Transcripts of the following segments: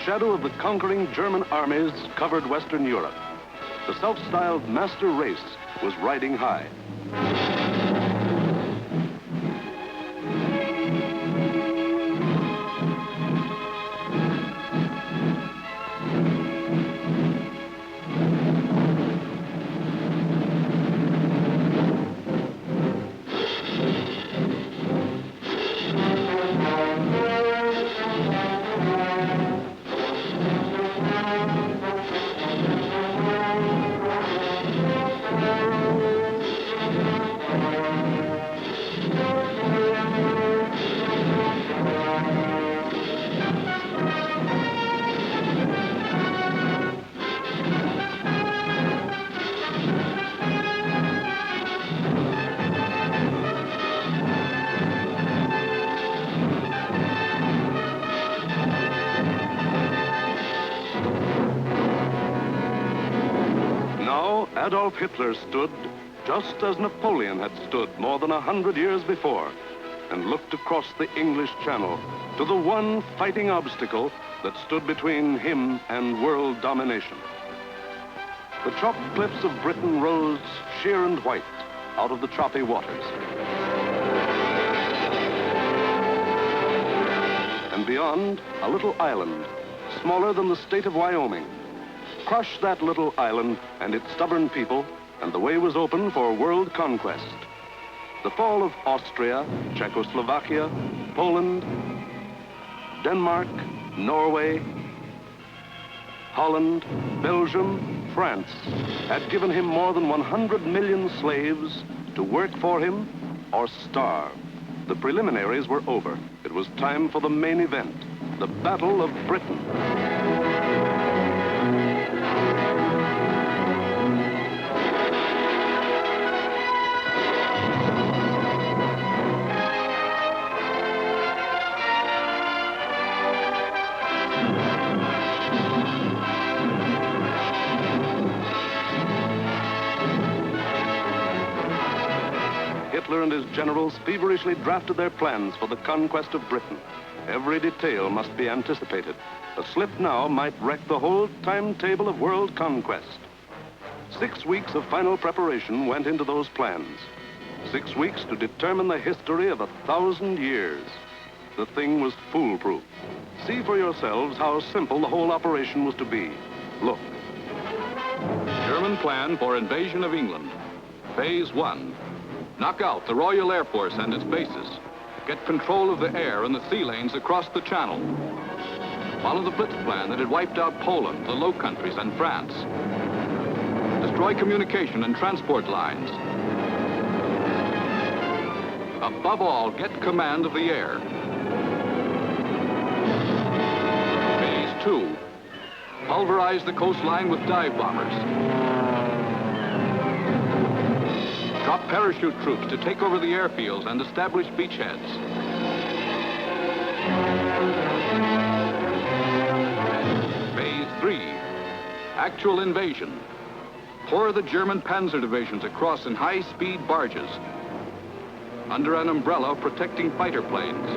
shadow of the conquering German armies covered Western Europe. The self-styled master race was riding high. Adolf Hitler stood just as Napoleon had stood more than 100 years before, and looked across the English Channel to the one fighting obstacle that stood between him and world domination. The chalk cliffs of Britain rose sheer and white out of the choppy waters. And beyond, a little island, smaller than the state of Wyoming. Crush that little island and its stubborn people, and the way was open for world conquest. The fall of Austria, Czechoslovakia, Poland, Denmark, Norway, Holland, Belgium, France had given him more than 100 million slaves to work for him or starve. The preliminaries were over. It was time for the main event, the Battle of Britain. Hitler and his generals feverishly drafted their plans for the conquest of Britain. Every detail must be anticipated. A slip now might wreck the whole timetable of world conquest. 6 weeks of final preparation went into those plans. 6 weeks to determine the history of 1,000 years. The thing was foolproof. See for yourselves how simple the whole operation was to be. Look. German plan for invasion of England. Phase 1. Knock out the Royal Air Force and its bases. Get control of the air and the sea lanes across the Channel. Follow the Blitz plan that had wiped out Poland, the Low Countries, and France. Destroy communication and transport lines. Above all, get command of the air. Phase 2. Pulverize the coastline with dive bombers. Drop parachute troops to take over the airfields and establish beachheads. Phase 3. Actual invasion. Pour the German panzer divisions across in high-speed barges under an umbrella protecting fighter planes.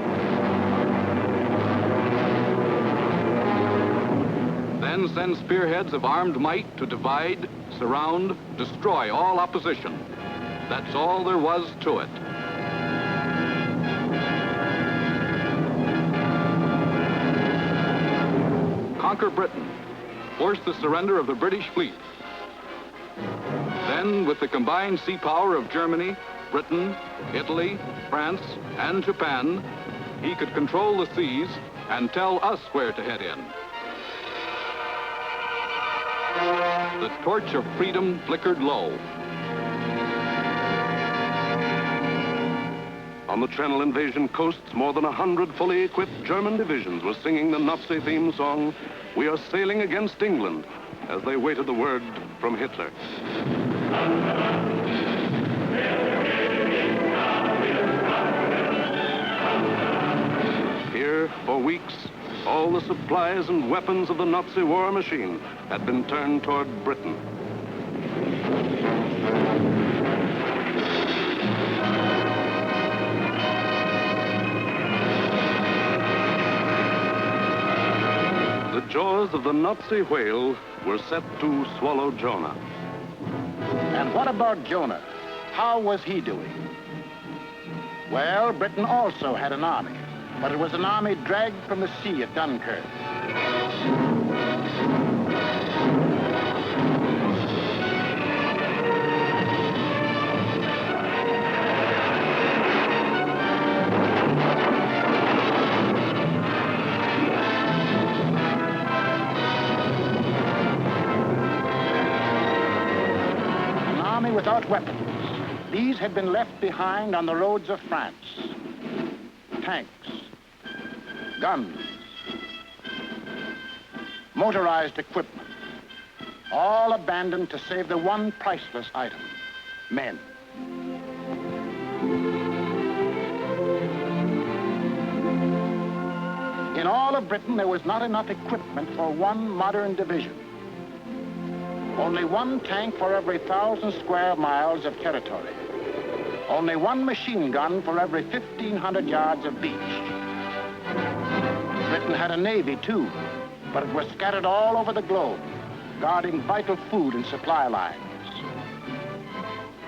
Then send spearheads of armed might to divide, surround, destroy all opposition. That's all there was to it. Conquer Britain. Force the surrender of the British fleet. Then, with the combined sea power of Germany, Britain, Italy, France, and Japan, he could control the seas and tell us where to head in. The torch of freedom flickered low. On the Channel invasion coasts, more than 100 fully equipped German divisions were singing the Nazi theme song, "We are sailing against England," as they waited the word from Hitler. Here, for weeks, all the supplies and weapons of the Nazi war machine had been turned toward Britain. The joy jaws of the Nazi whale were set to swallow Jonah. And what about Jonah? How was he doing? Well, Britain also had an army, but it was an army dragged from the sea at Dunkirk. Without weapons. These had been left behind on the roads of France. Tanks, guns, motorized equipment, all abandoned to save the one priceless item, men. In all of Britain, there was not enough equipment for one modern division. Only one tank for every 1,000 square miles of territory. Only one machine gun for every 1,500 yards of beach. Britain had a navy, too, but it was scattered all over the globe, guarding vital food and supply lines.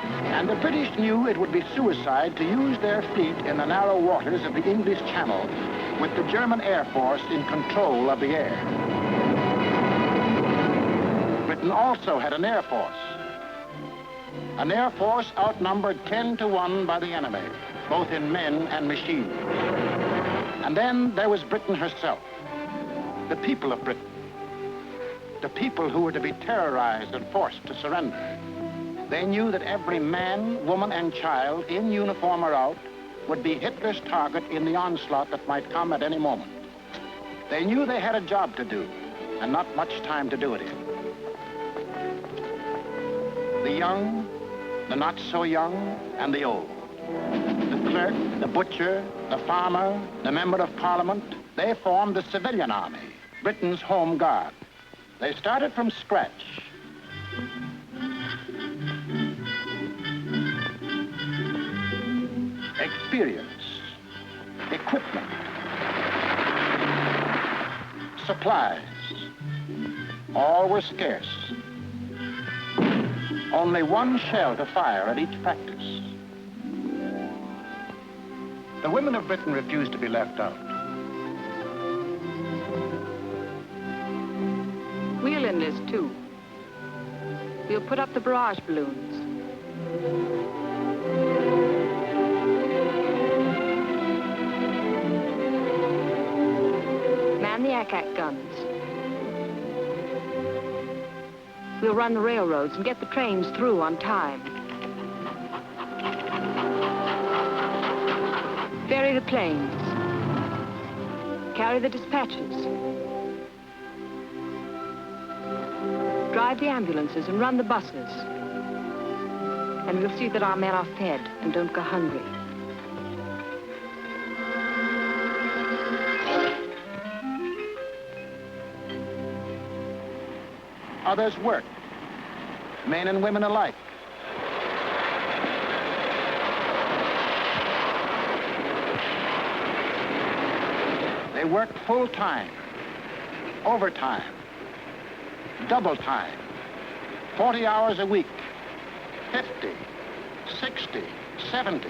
And the British knew it would be suicide to use their fleet in the narrow waters of the English Channel with the German Air Force in control of the air. Britain also had an air force. An air force outnumbered 10 to 1 by the enemy, both in men and machines. And then there was Britain herself, the people of Britain, the people who were to be terrorized and forced to surrender. They knew that every man, woman, and child, in uniform or out, would be Hitler's target in the onslaught that might come at any moment. They knew they had a job to do, and not much time to do it in. The young, the not so young, and the old. The clerk, the butcher, the farmer, the member of parliament, they formed the civilian army, Britain's home guard. They started from scratch. Experience, equipment, supplies, all were scarce. Only one shell to fire at each practice. The women of Britain refused to be left out. We'll enlist too. We'll put up the barrage balloons. Man the ack-ack guns. We'll run the railroads and get the trains through on time. Ferry the planes. Carry the dispatches. Drive the ambulances and run the buses. And we'll see that our men are fed and don't go hungry. Others worked, men and women alike. They worked full time, overtime, double time, 40 hours a week, 50, 60, 70.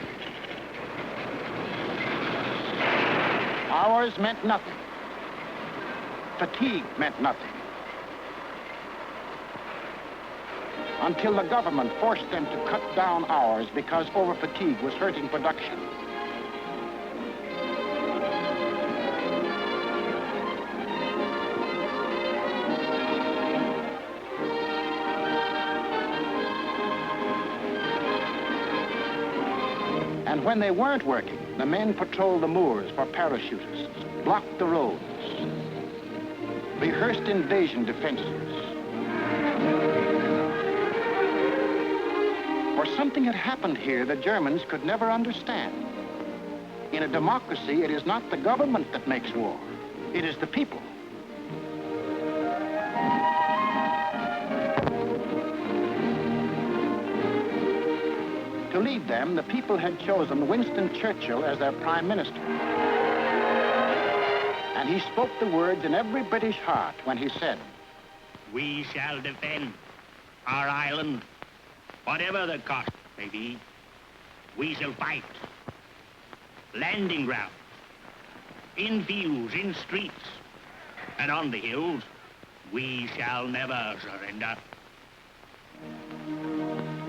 Hours meant nothing. Fatigue meant nothing. Until the government forced them to cut down hours because over-fatigue was hurting production. And when they weren't working, the men patrolled the moors for parachutists, blocked the roads, rehearsed invasion defenses. For something had happened here the Germans could never understand. In a democracy, it is not the government that makes war. It is the people. To lead them, the people had chosen Winston Churchill as their prime minister. And he spoke the words in every British heart when he said, "We shall defend our island, whatever the cost may be. We shall fight. Landing ground, in fields, in streets, and on the hills, we shall never surrender."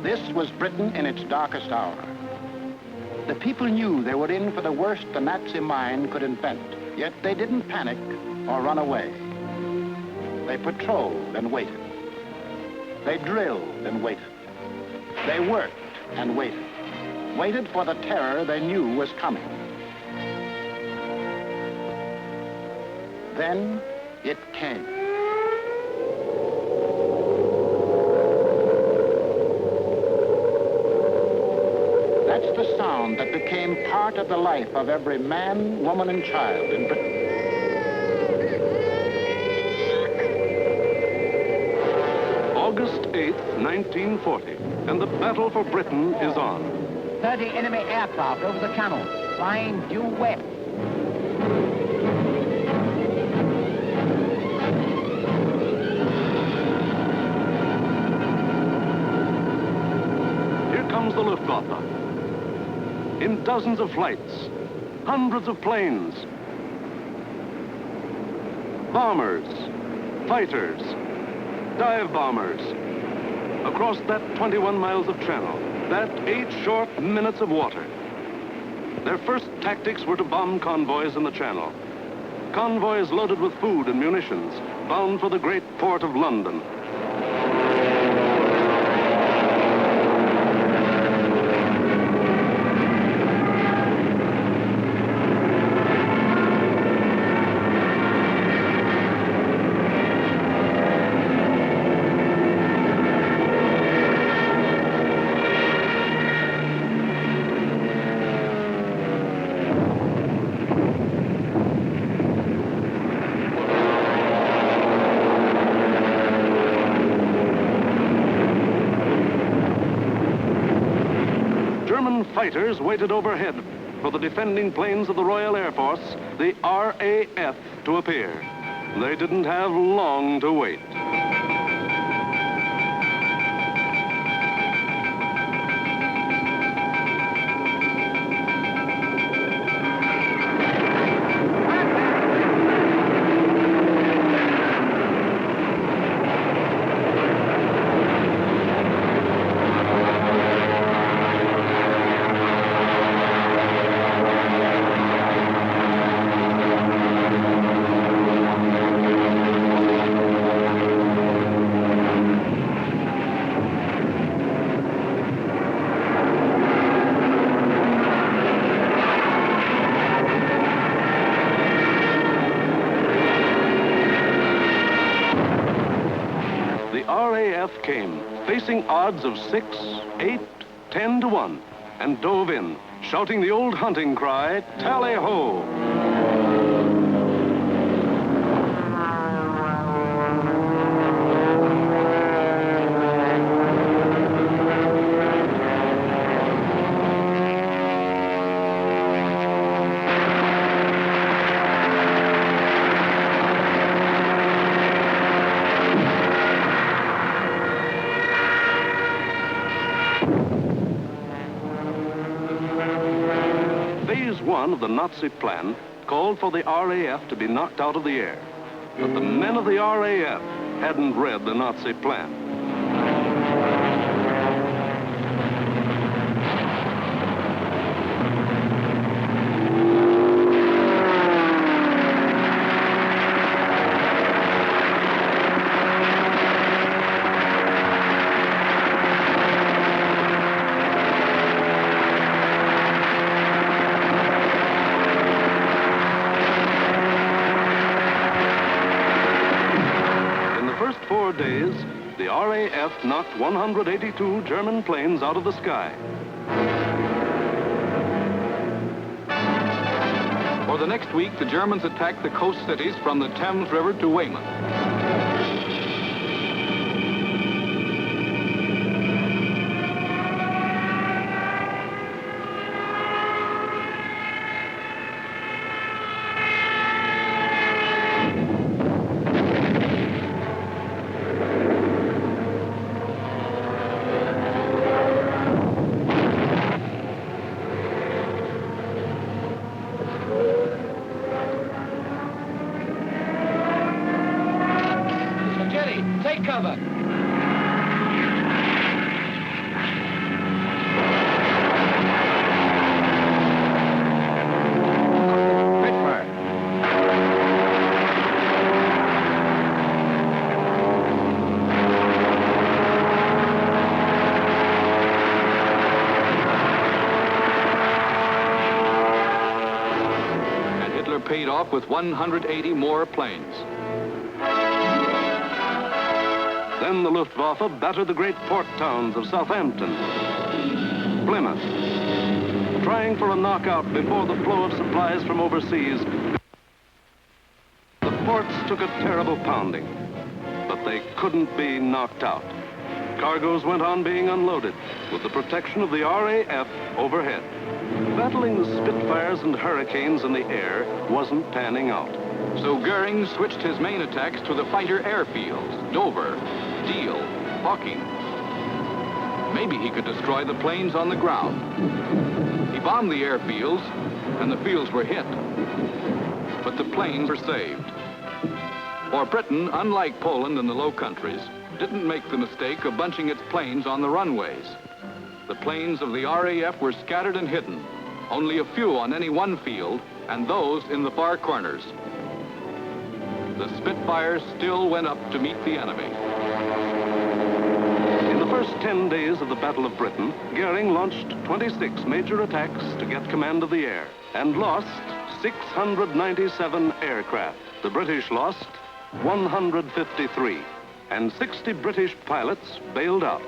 This was Britain in its darkest hour. The people knew they were in for the worst the Nazi mind could invent, yet they didn't panic or run away. They patrolled and waited. They drilled and waited. They worked and waited. Waited for the terror they knew was coming. Then it came. That's the sound that became part of the life of every man, woman, and child in Britain. August 8th, 1940, and the battle for Britain is on. 30 enemy aircraft over the channel, flying due west. Here comes the Luftwaffe. In dozens of flights, hundreds of planes, bombers, fighters, dive bombers, across that 21 miles of channel, that 8 short minutes of water. Their first tactics were to bomb convoys in the channel. Convoys loaded with food and munitions, bound for the great port of London. German fighters waited overhead for the defending planes of the Royal Air Force, the RAF, to appear. They didn't have long to wait. The RAF came, facing odds of 6, 8, 10 to 1, and dove in, shouting the old hunting cry, "Tally-ho!" Phase 1 of the Nazi plan called for the RAF to be knocked out of the air. But the men of the RAF hadn't read the Nazi plan. In the first 4 days, the RAF knocked 182 German planes out of the sky. For the next week, the Germans attacked the coast cities from the Thames River to Weymouth. paid off with 180 more planes. Then the Luftwaffe battered the great port towns of Southampton, Plymouth, trying for a knockout before the flow of supplies from overseas. The ports took a terrible pounding, but they couldn't be knocked out. Cargoes went on being unloaded with the protection of the RAF overhead. Battling the Spitfires and Hurricanes in the air wasn't panning out. So Goering switched his main attacks to the fighter airfields, Dover, Deal, Hawking. Maybe he could destroy the planes on the ground. He bombed the airfields, and the fields were hit. But the planes were saved. For Britain, unlike Poland and the Low Countries, didn't make the mistake of bunching its planes on the runways. The planes of the RAF were scattered and hidden, only a few on any one field, and those in the far corners. The Spitfires still went up to meet the enemy. In the first 10 days of the Battle of Britain, Goering launched 26 major attacks to get command of the air and lost 697 aircraft. The British lost 153, and 60 British pilots bailed out.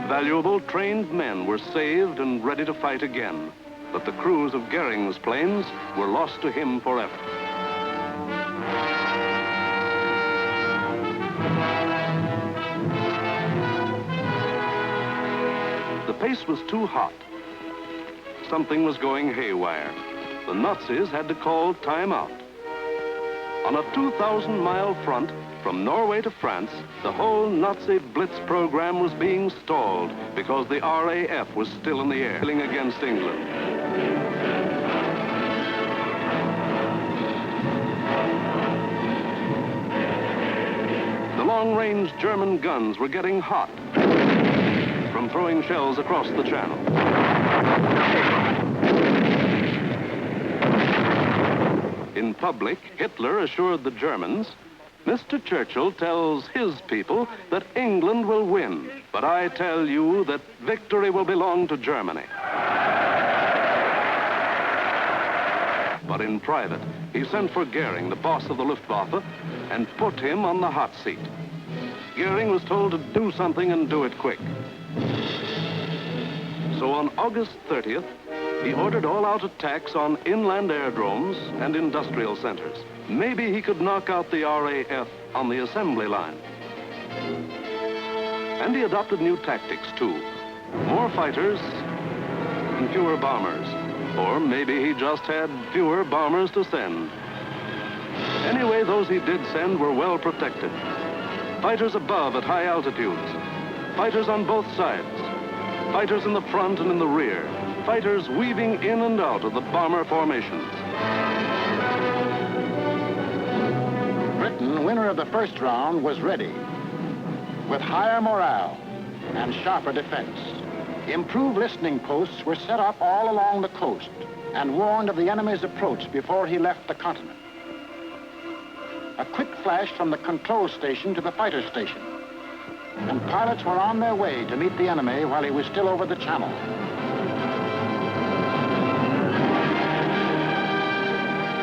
Valuable, trained men were saved and ready to fight again, but the crews of Goering's planes were lost to him forever. The pace was too hot. Something was going haywire. The Nazis had to call time out. On a 2,000-mile front, from Norway to France, the whole Nazi Blitz program was being stalled because the RAF was still in the air, fighting against England. The long-range German guns were getting hot from throwing shells across the channel. In public, Hitler assured the Germans, "Mr. Churchill tells his people that England will win, but I tell you that victory will belong to Germany." But in private, he sent for Goering, the boss of the Luftwaffe, and put him on the hot seat. Goering was told to do something and do it quick. So on August 30th, he ordered all-out attacks on inland aerodromes and industrial centers. Maybe he could knock out the RAF on the assembly line. And he adopted new tactics, too. More fighters and fewer bombers. Or maybe he just had fewer bombers to send. Anyway, those he did send were well protected. Fighters above at high altitudes. Fighters on both sides. Fighters in the front and in the rear. Fighters weaving in and out of the bomber formations. Britain, winner of the first round, was ready. With higher morale and sharper defense, improved listening posts were set up all along the coast and warned of the enemy's approach before he left the continent. A quick flash from the control station to the fighter station, and pilots were on their way to meet the enemy while he was still over the channel.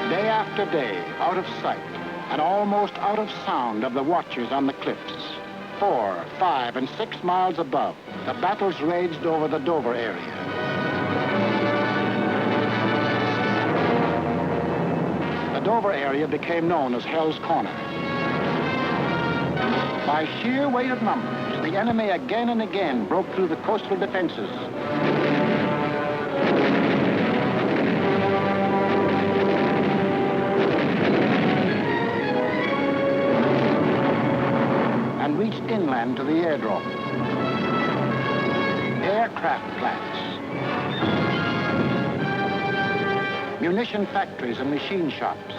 Day after day, out of sight and almost out of sound of the watchers on the cliffs, 4, 5, and 6 miles above, the battles raged over the Dover area. The Dover area became known as Hell's Corner. By sheer weight of numbers, the enemy again and again broke through the coastal defenses. And reached inland to the airdrome. Aircraft plants. munition factories and machine shops.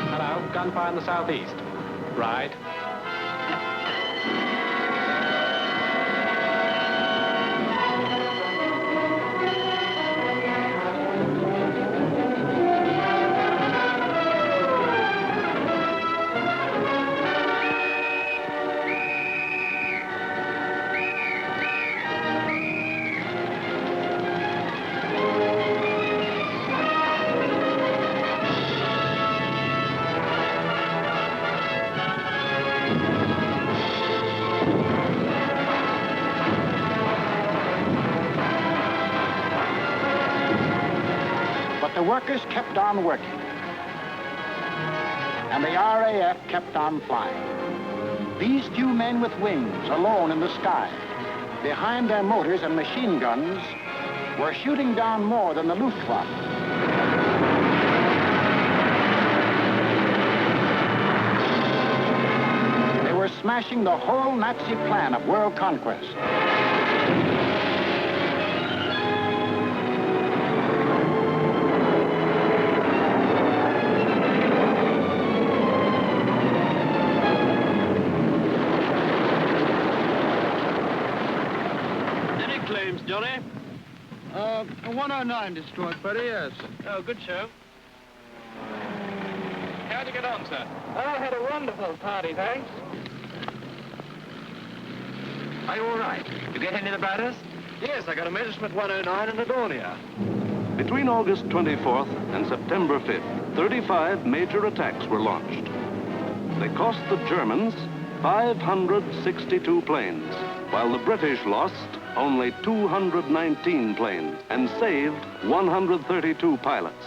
Hello, gunfire in the southeast. Right. The workers kept on working, and the RAF kept on flying. These few men with wings, alone in the sky, behind their motors and machine guns, were shooting down more than the Luftwaffe. They were smashing the whole Nazi plan of world conquest. Johnny? 109 destroyed, buddy, yes. Oh, good show. How'd you get on, sir? I had a wonderful party, thanks. Are you all right? You get any of the batters? Yes, I got a Messerschmitt 109 in Livonia. Between August 24th and September 5th, 35 major attacks were launched. They cost the Germans 562 planes, while the British lost only 219 planes and saved 132 pilots.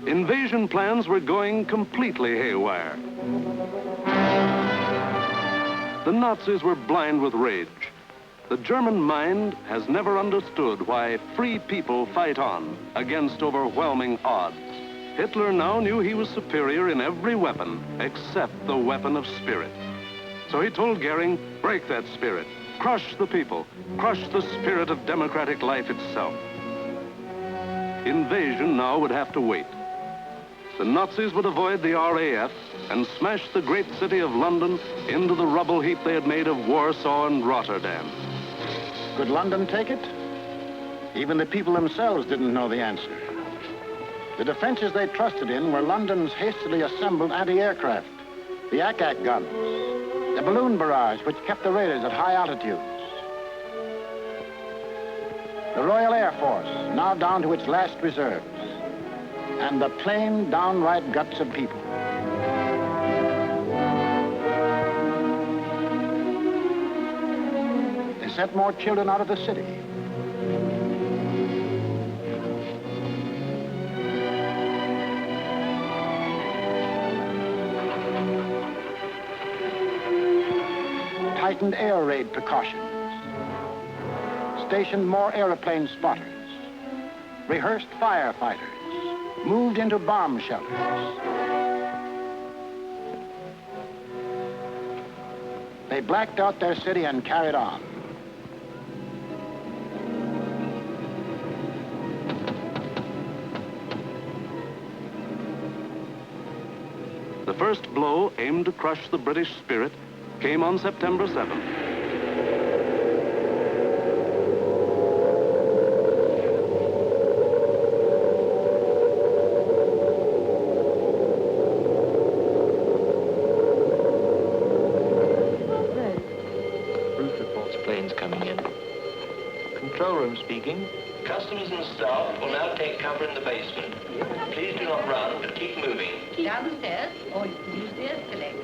Invasion plans were going completely haywire. The Nazis were blind with rage. The German mind has never understood why free people fight on against overwhelming odds. Hitler now knew he was superior in every weapon except the weapon of spirit. So he told Goering, break that spirit. Crush the people. Crush the spirit of democratic life itself. Invasion now would have to wait. The Nazis would avoid the RAF and smash the great city of London into the rubble heap they had made of Warsaw and Rotterdam. Could London take it? Even the people themselves didn't know the answer. The defenses they trusted in were London's hastily assembled anti-aircraft, the ack-ack guns, the balloon barrage which kept the raiders at high altitudes. The Royal Air Force, now down to its last reserves, and the plain, downright guts of people. They sent more children out of the city. Tightened air raid precautions, stationed more airplane spotters, rehearsed firefighters, moved into bomb shelters. They blacked out their city and carried on. The first blow aimed to crush the British spirit came on September 7th. Planes coming in. Control room speaking. Customers and staff will now take cover in the basement. Please do not run, but keep moving. Down the stairs, or you can use the escalator.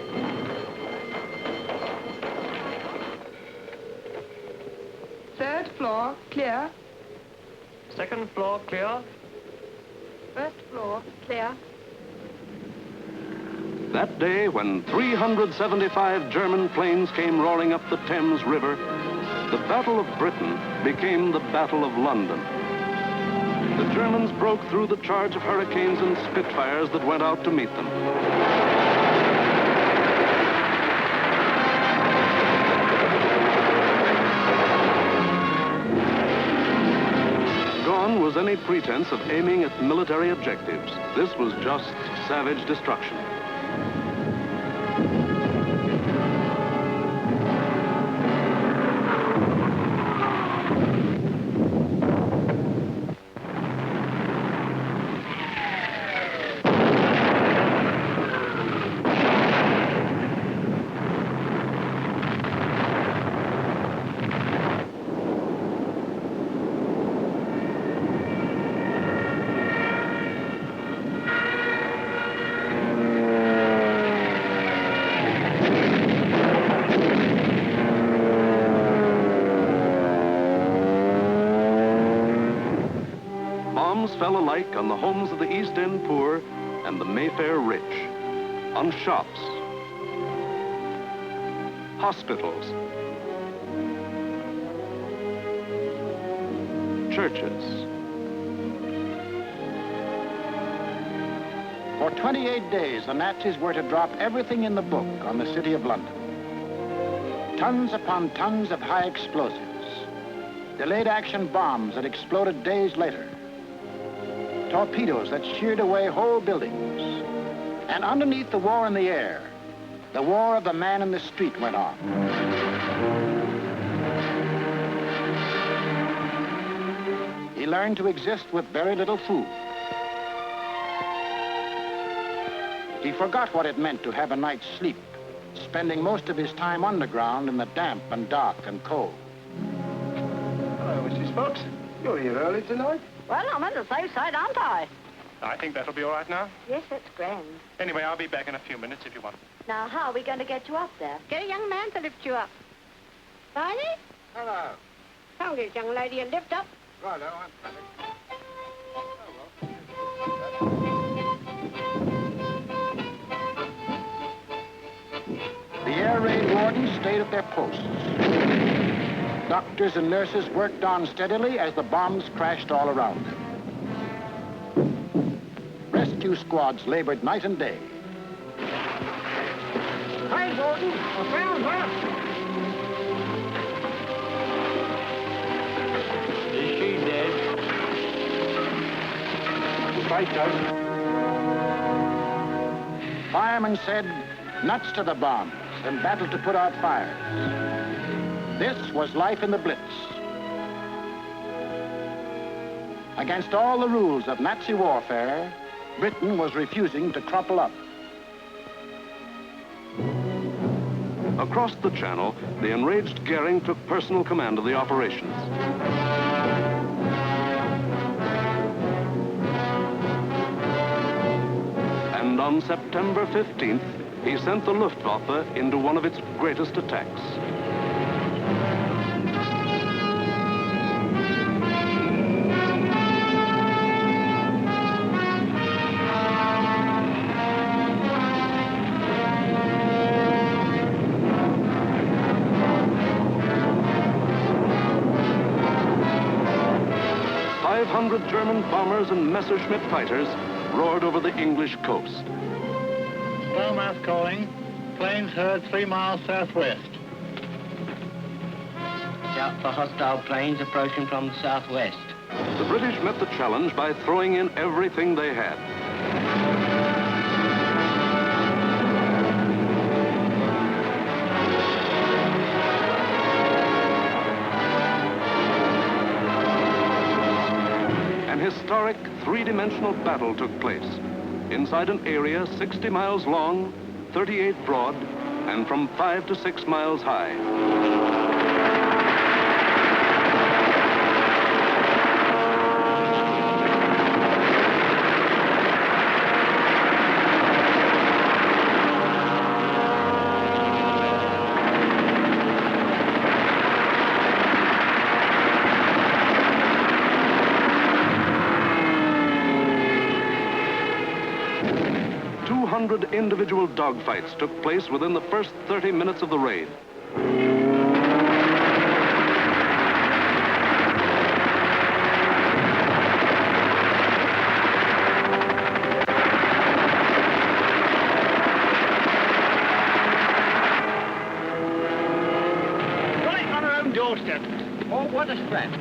Third floor, clear. Second floor clear. First floor, clear. That day, when 375 German planes came roaring up the Thames River, the Battle of Britain became the Battle of London. The Germans broke through the charge of Hurricanes and Spitfires that went out to meet them. pretense of aiming at military objectives. This was just savage destruction. Bombs fell alike on the homes of the East End poor and the Mayfair rich, on shops, hospitals, churches. For 28 days, the Nazis were to drop everything in the book on the city of London. Tons upon tons of high explosives, delayed action bombs that exploded days later, torpedoes that sheared away whole buildings. And underneath the war in the air, the war of the man in the street went on. He learned to exist with very little food. He forgot what it meant to have a night's sleep, spending most of his time underground in the damp and dark and cold. Hello, Mrs. Fox. You're here early tonight. Well, I'm on the safe side, aren't I? I think that'll be all right now. Yes, that's grand. Anyway, I'll be back in a few minutes if you want. Now, how are we going to get you up there? Get a young man to lift you up. Barney? Hello. Tell this young lady to lift up. Righto, I'm coming. The air raid wardens stayed at their posts. Doctors and nurses worked on steadily as the bombs crashed all around them. Rescue squads labored night and day. Hi, Gordon. I found her. Is she dead? Right, Firemen said, nuts to the bombs, and battled to put out fires. This was life in the Blitz. Against all the rules of Nazi warfare, Britain was refusing to crumple up. Across the Channel, the enraged Goering took personal command of the operations. And on September 15th, he sent the Luftwaffe into one of its greatest attacks. German bombers and Messerschmitt fighters roared over the English coast. Starmouth calling. Planes heard 3 miles southwest. Shout for hostile planes approaching from the southwest. The British met the challenge by throwing in everything they had. An historic three-dimensional battle took place inside an area 60 miles long, 38 broad, and from 5 to 6 miles high. 200 individual dogfights took place within the first 30 minutes of the raid. Right on our own doorstep. Oh, what a scrap.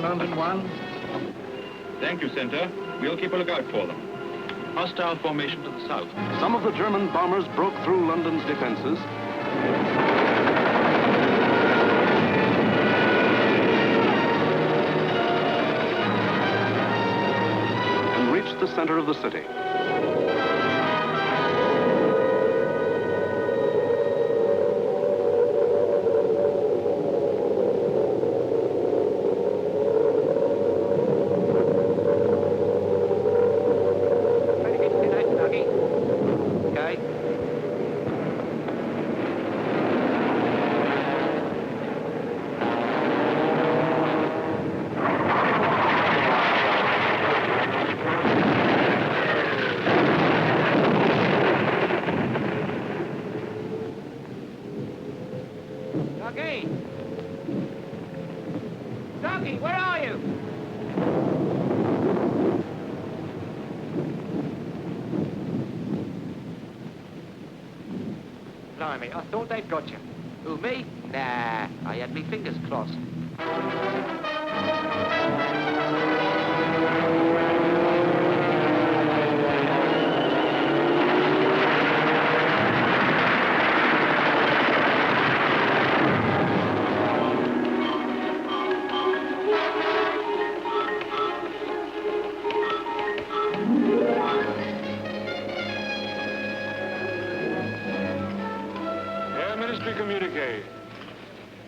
reporting London 1. Thank you, Center. We'll keep a lookout for them. Hostile formation to the south. Some of the German bombers broke through London's defenses and reached the center of the city. Ducky, where are you? Blimey, I thought they'd got you. Who, me? Nah, I had me fingers crossed. Communique.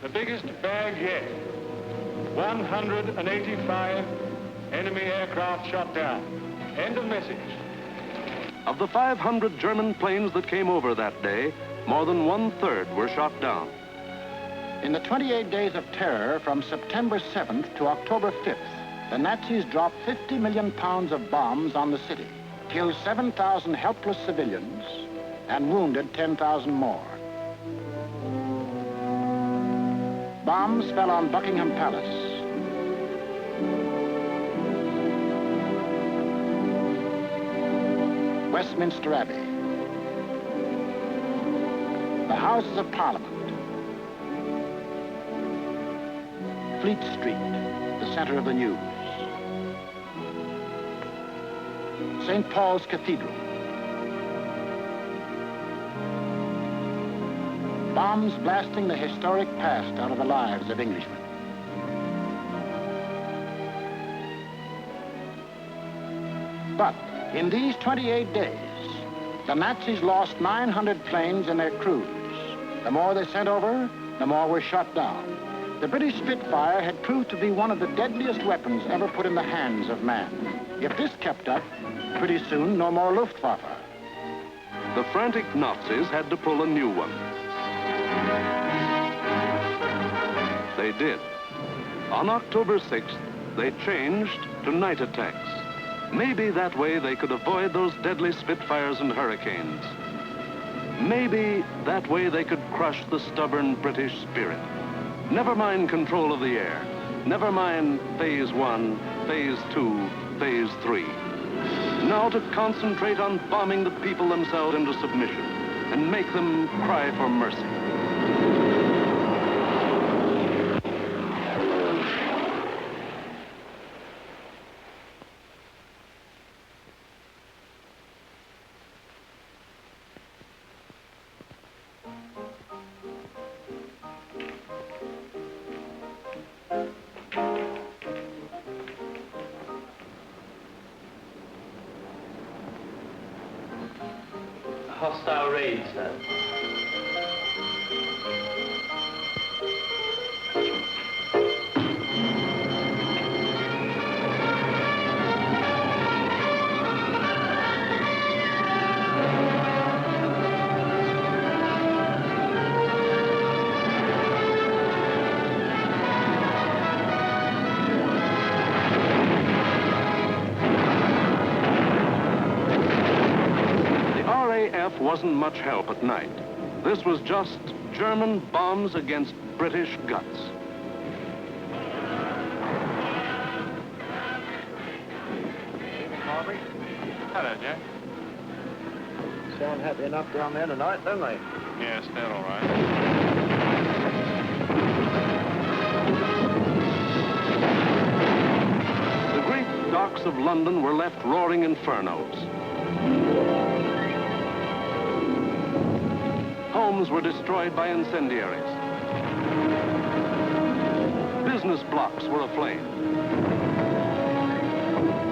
The biggest bag yet. 185 enemy aircraft shot down. End of message. Of the 500 German planes that came over that day, more than 1/3 were shot down. In the 28 days of terror from September 7th to October 5th, the Nazis dropped 50 million pounds of bombs on the city, killed 7,000 helpless civilians, and wounded 10,000 more. Bombs fell on Buckingham Palace, Westminster Abbey, the Houses of Parliament, Fleet Street, the center of the news, St. Paul's Cathedral. Bombs blasting the historic past out of the lives of Englishmen. But in these 28 days, the Nazis lost 900 planes and their crews. The more they sent over, the more were shot down. The British Spitfire had proved to be one of the deadliest weapons ever put in the hands of man. If this kept up, pretty soon no more Luftwaffe. The frantic Nazis had to pull a new one. They did. On October 6th, they changed to night attacks. Maybe that way they could avoid those deadly Spitfires and Hurricanes. Maybe that way they could crush the stubborn British spirit. Never mind control of the air. Never mind Phase 1, Phase 2, Phase 3. Now to concentrate on bombing the people themselves into submission and make them cry for mercy. Hostile raid, sir. Wasn't much help at night. This was just German bombs against British guts. Harvey. Hello, Jack. Sound happy enough down there tonight, don't they? Yes, they're all right. London were left roaring infernos. Homes were destroyed by incendiaries. Business blocks were aflame.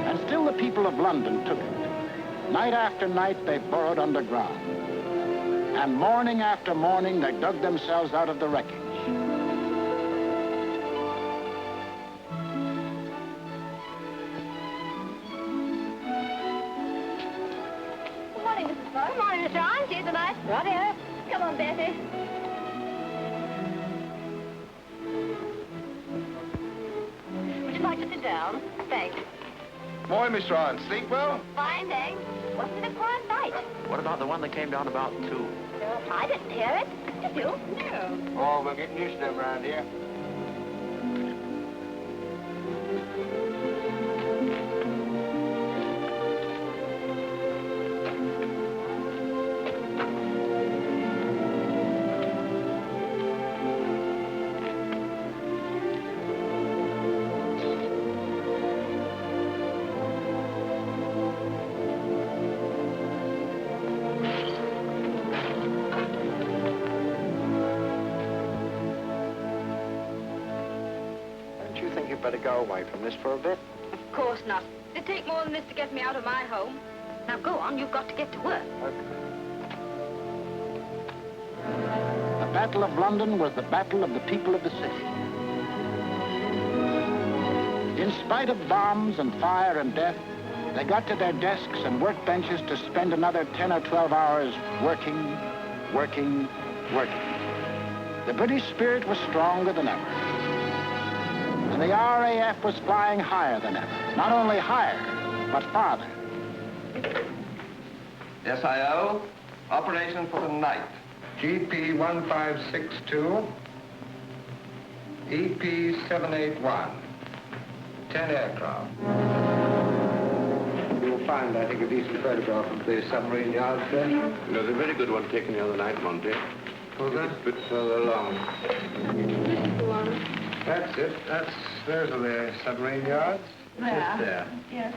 And still the people of London took it. Night after night, they burrowed underground. And morning after morning, they dug themselves out of the wreckage. Good morning, Mrs. Ford. Good morning, Mr. Arne. See you tonight. Right here. Come on, Bessie. Would you like to sit down? Thanks. Morning, Mr. Arne. Sleep well? Fine, thanks. Wasn't it a quiet night? What about the one that came down about 2? No, I didn't hear it. Did you? No. Oh, we're getting used to them around here. You'd better go away from this for a bit. Of course not. It'd take more than this to get me out of my home. Now go on, you've got to get to work. Okay. The Battle of London was the battle of the people of the city. In spite of bombs and fire and death, they got to their desks and workbenches to spend another 10 or 12 hours working, working, working. The British spirit was stronger than ever. And the RAF was flying higher than ever. Not only higher, but farther. SIO, operation for the night. GP 1562, EP 781, 10 aircraft. You'll find, I think, a decent photograph of the submarine yards there. There's a very good one taken the other night, Monty. Was there? A bit further along. That's it. Those are the submarine yards. Just there. Yes.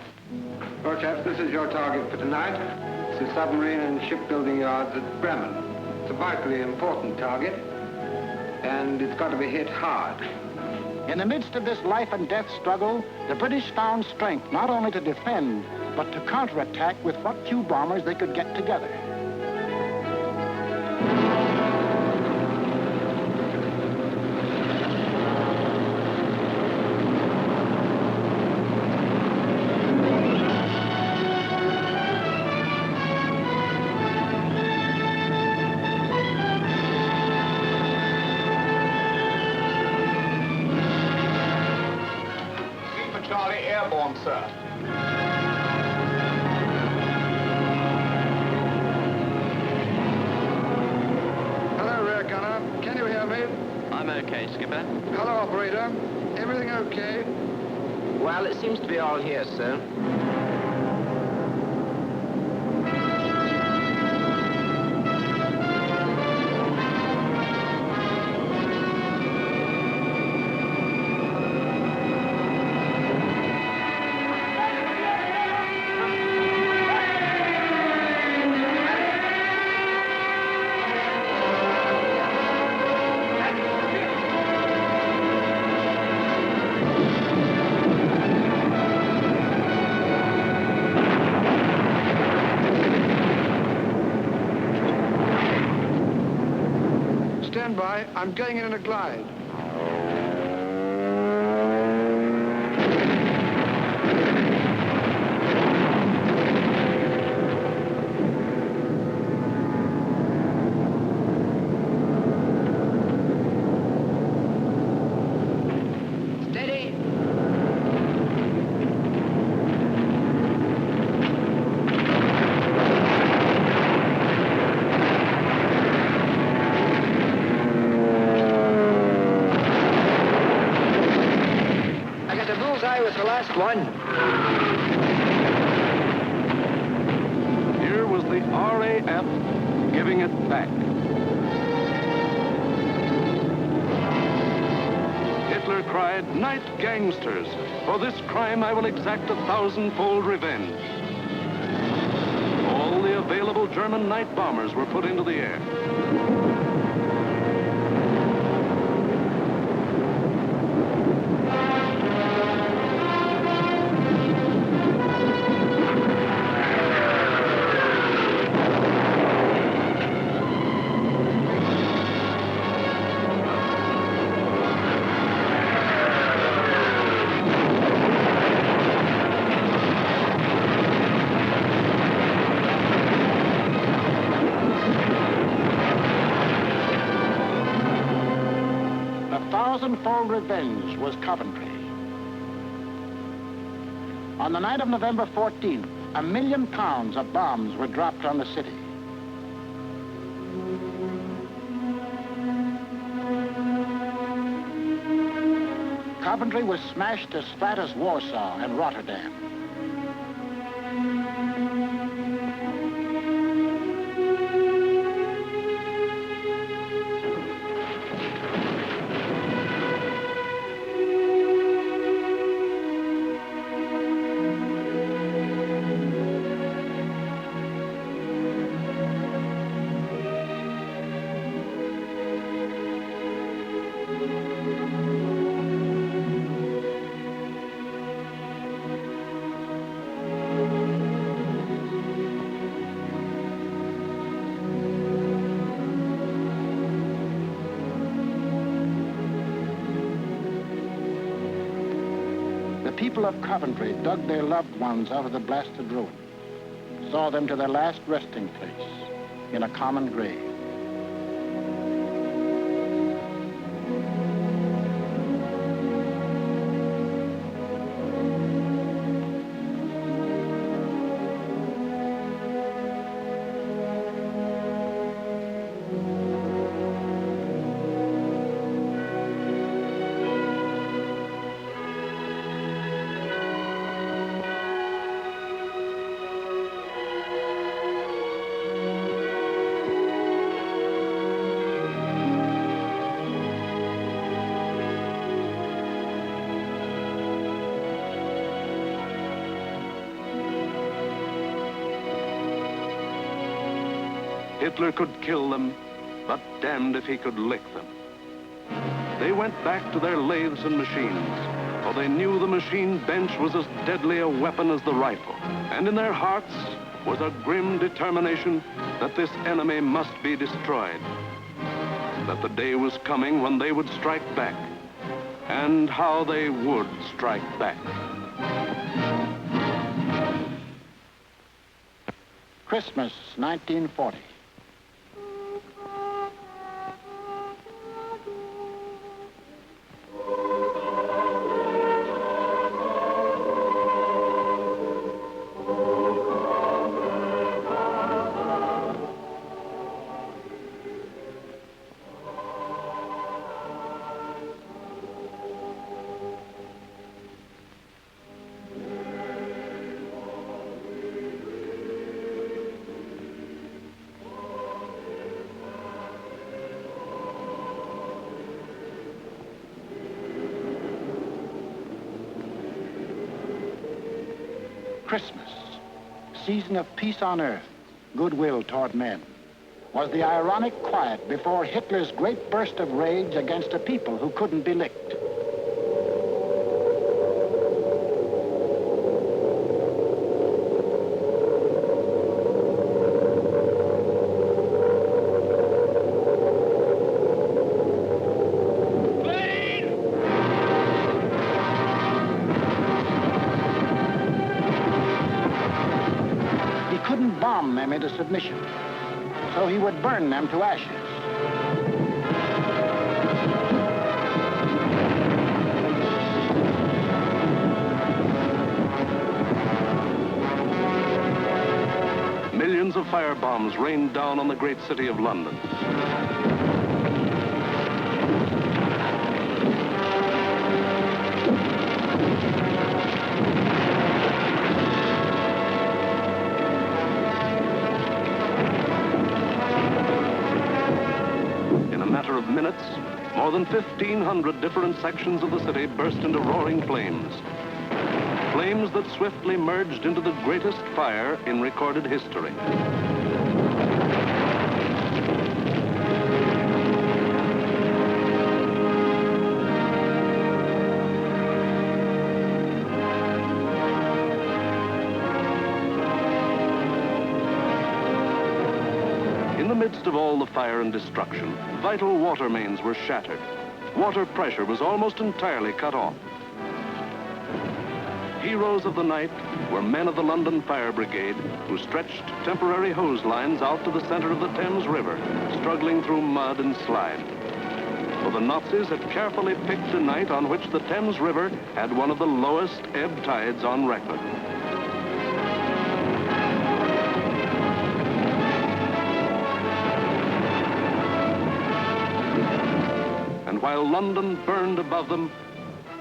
Well, chaps, this is your target for tonight. It's the submarine and shipbuilding yards at Bremen. It's a vitally important target, and it's got to be hit hard. In the midst of this life and death struggle, the British found strength not only to defend, but to counterattack with what few bombers they could get together. Charlie, airborne, sir. Hello, rear gunner. Can you hear me? I'm okay, Skipper. Hello, operator. Everything okay? Well, it seems to be all here, sir. Stand by. I'm going in a glide. Steady. Was the last one. Here was the RAF giving it back. Hitler cried, "Night gangsters! For this crime I will exact 1,000-fold revenge." All the available German night bombers were put into the air. Thousand-fold revenge was Coventry. On the night of November 14th, 1 million pounds of bombs were dropped on the city. Coventry was smashed as flat as Warsaw and Rotterdam. The people of Coventry dug their loved ones out of the blasted ruin, saw them to their last resting place in a common grave. Hitler could kill them, but damned if he could lick them. They went back to their lathes and machines, for they knew the machine bench was as deadly a weapon as the rifle. And in their hearts was a grim determination that this enemy must be destroyed. That the day was coming when they would strike back, and how they would strike back. Christmas, 1940. Christmas, season of peace on earth, goodwill toward men, was the ironic quiet before Hitler's great burst of rage against a people who couldn't be licked. Bomb them into submission, so he would burn them to ashes. Millions of firebombs rained down on the great city of London. Minutes, More than 1,500 different sections of the city burst into roaring flames. Flames that swiftly merged into the greatest fire in recorded history. In the midst of all the fire and destruction, vital water mains were shattered. Water pressure was almost entirely cut off. Heroes of the night were men of the London Fire Brigade who stretched temporary hose lines out to the center of the Thames River, struggling through mud and slime. For the Nazis had carefully picked a night on which the Thames River had one of the lowest ebb tides on record. And while London burned above them,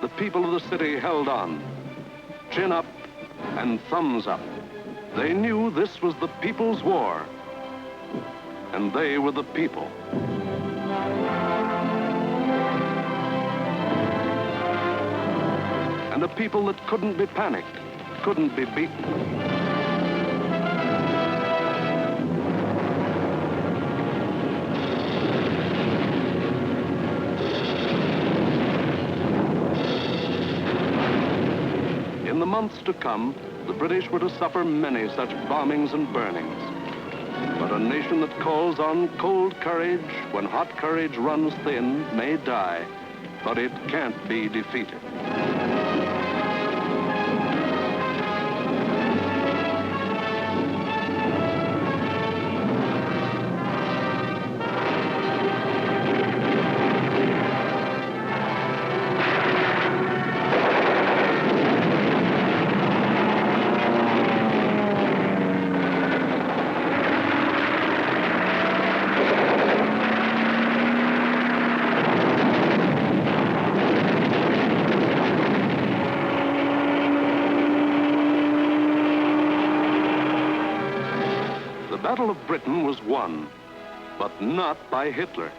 the people of the city held on. Chin up and thumbs up. They knew this was the people's war, and they were the people. And a people that couldn't be panicked, couldn't be beaten. In the months to come, the British were to suffer many such bombings and burnings. But a nation that calls on cold courage when hot courage runs thin may die, but it can't be defeated. The Battle of Britain was won, but not by Hitler.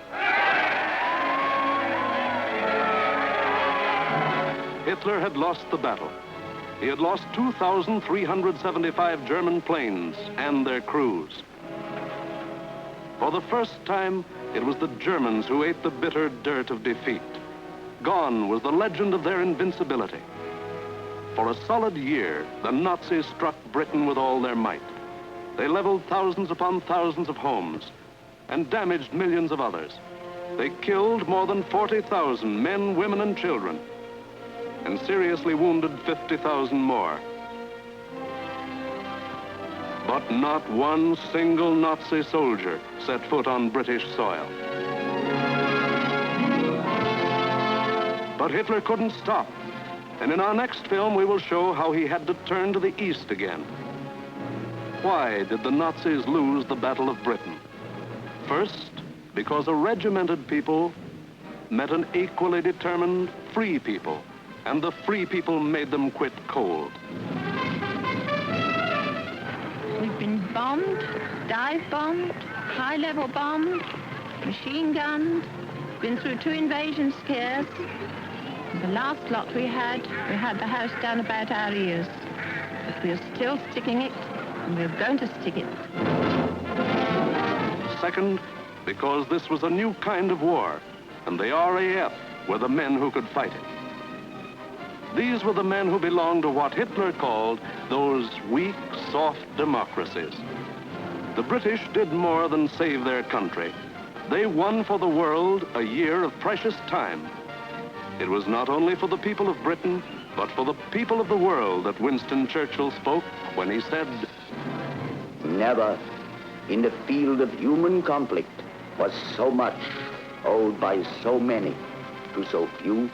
Hitler had lost the battle. He had lost 2,375 German planes and their crews. For the first time, it was the Germans who ate the bitter dirt of defeat. Gone was the legend of their invincibility. For a solid year, the Nazis struck Britain with all their might. They leveled thousands upon thousands of homes and damaged millions of others. They killed more than 40,000 men, women, and children, and seriously wounded 50,000 more. But not one single Nazi soldier set foot on British soil. But Hitler couldn't stop. And in our next film, we will show how he had to turn to the east again. Why did the Nazis lose the Battle of Britain? First, because a regimented people met an equally determined free people, and the free people made them quit cold. We've been bombed, dive bombed, high-level bombed, machine gunned, been through 2 invasion scares. The last lot we had the house down about our ears. But we're still sticking it, and we're going to stick it. Second, because this was a new kind of war, and the RAF were the men who could fight it. These were the men who belonged to what Hitler called those weak, soft democracies. The British did more than save their country. They won for the world a year of precious time. It was not only for the people of Britain, but for the people of the world that Winston Churchill spoke when he said, "Never in the field of human conflict was so much owed by so many to so few."